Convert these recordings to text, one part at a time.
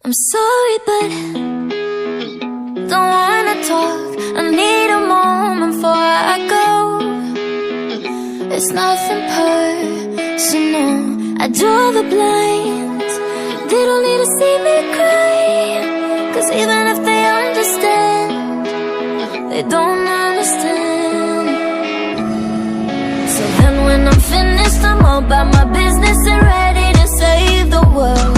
I'm sorry, but don't wanna talk. I need a moment before I go. It's nothing personal. I draw the blinds. They don't need to see me cry, 'cause even if they understand, they don't understand. So then when I'm finished, I'm all about my business and ready to save the world.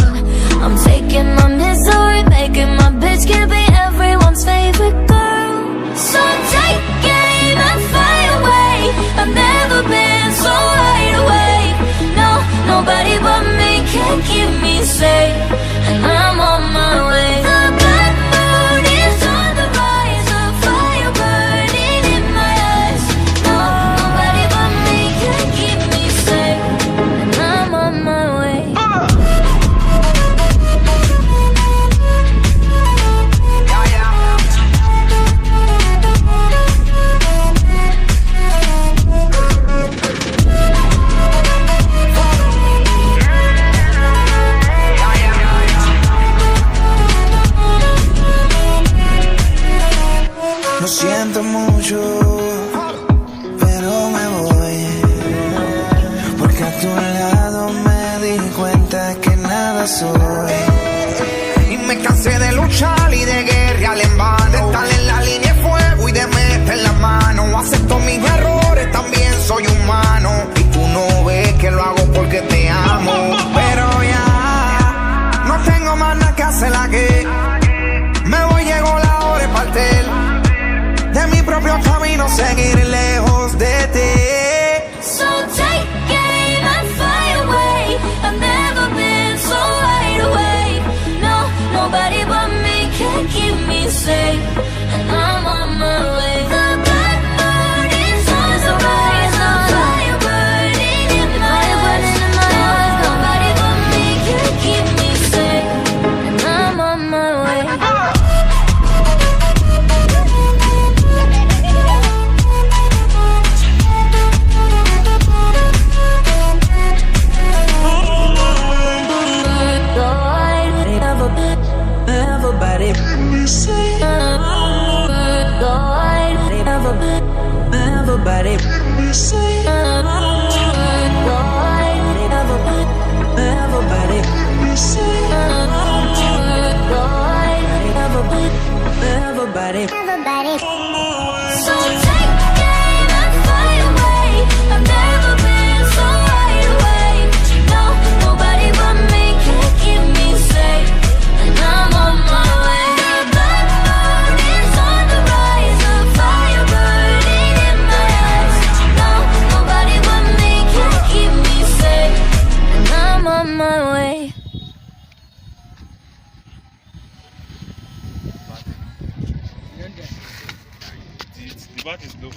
I'm taking my misery, making my bitch can be everyone's favorite girl. So take aim and fly away. I've never been so wide awake. No, nobody but me can keep me safe, and I'm on my way. The black moon is on the rise, a fire burning in my eyes. No, nobody but me can keep me safe, and I'm on my way. Lo siento mucho, pero me voy, porque a tu lado me di cuenta que nada soy. Y me cansé de luchar y de guerrear en vano, de estar en la línea de fuego y de meter la mano. Acepto mis errores, también soy humano, y tú no ves que lo hago porque te amo. Pero ya no tengo más nada que hacer aquí. Me voy, llegó la hora de partir de mi propio camino, seguir lejos de ti. So take aim and fly away. I've never been so wide awake. No, nobody but me can keep me safe, and I'm on my way. The black moon is on the rise, a fire burning in my eyes. Nobody but me can keep me safe, and I'm on my way. Everybody, everybody, everybody. So take aim and fly away. I've never been so wide awake. No, nobody but me can keep me safe, and I'm on my way. The black moon is on the rise, a fire burning in my eyes. No, nobody but me can keep me safe, and I'm on my way. The bat is low.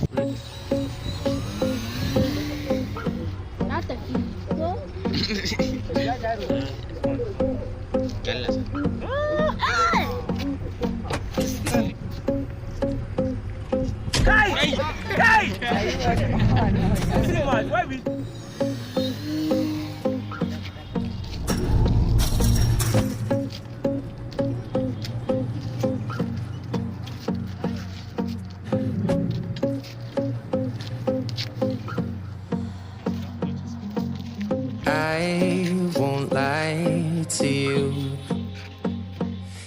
I won't lie to you.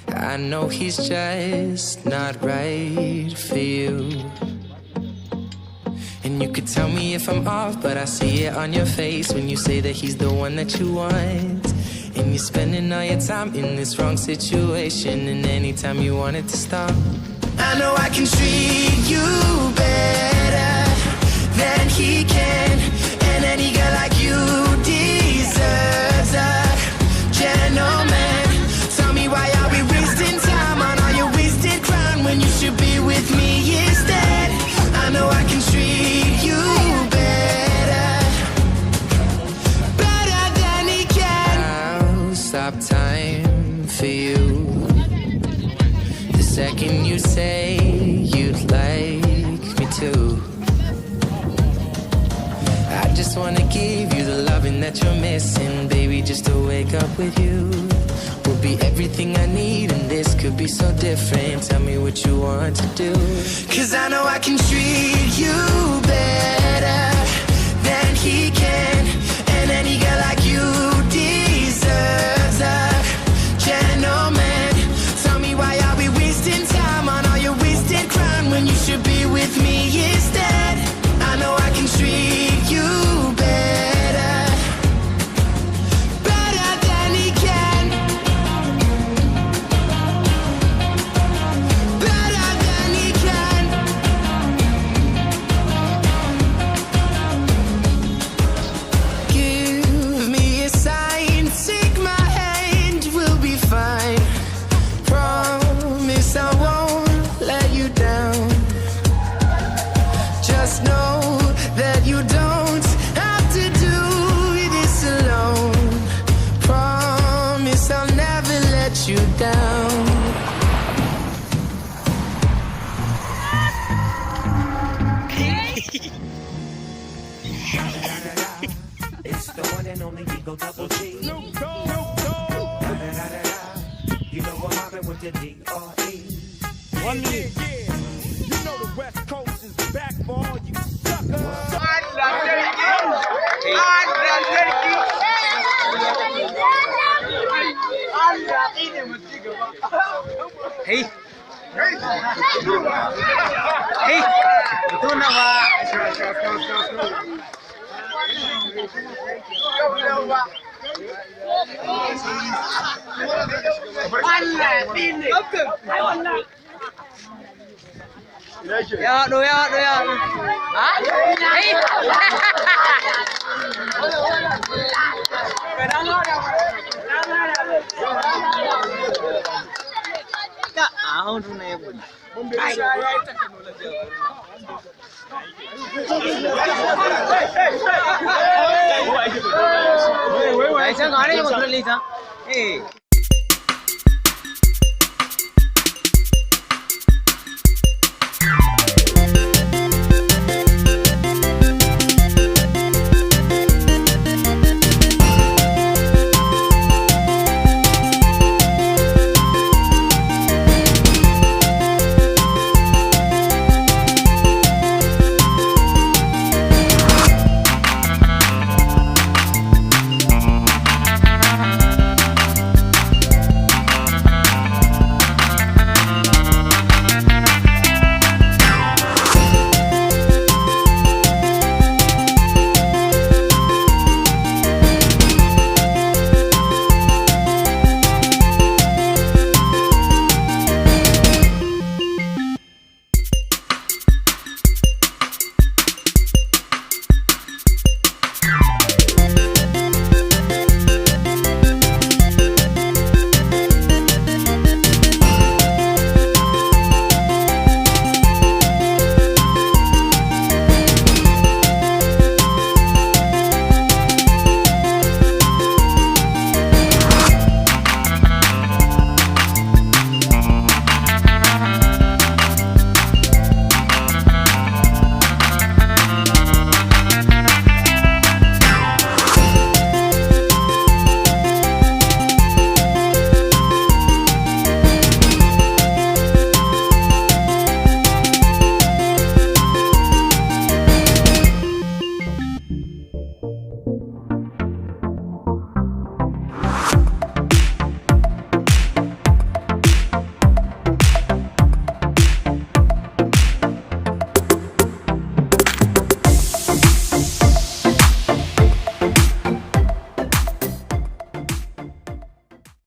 I know he's just not right for you. And you could tell me if I'm off, but I see it on your face when you say that he's the one that you want. And you're spending all your time in this wrong situation, and anytime you want it to stop, I know I can treat you better than he can. And any girl like you deserves a gentleman. Tell me why are we wasting time on all your wasted crime when you should be with me instead. I know I can treat you better, better than he can. I'll stop time for you the second you say you'd like me to. I just wanna give you the loving that you're missing, baby, just to wake up with you. We'll be everything I need, and this could be so different. Tell me what you want to do. 'Cause I know I can treat you better than he can. And any girl like you deserves a gentleman. Tell me, why are we wasting time on all your wasted crime when you should be with me instead? I know I can treat you better, better than he can, better than he can. Give me a sign, take my hand, we'll be fine. Promise I won't let you down. Just know that you don't have to do this alone. Promise I'll never let you down. It's the one and only Eagle Double G. You know what happened with the D.R.E. 1 minute. You know the West Coast is back for all you suckers. Hey. Hey. Itu nama. Ya, doya. Hah? Hey. Tak, ahon tu na yun. Ay, isang kare yung mag-release ha. Eh.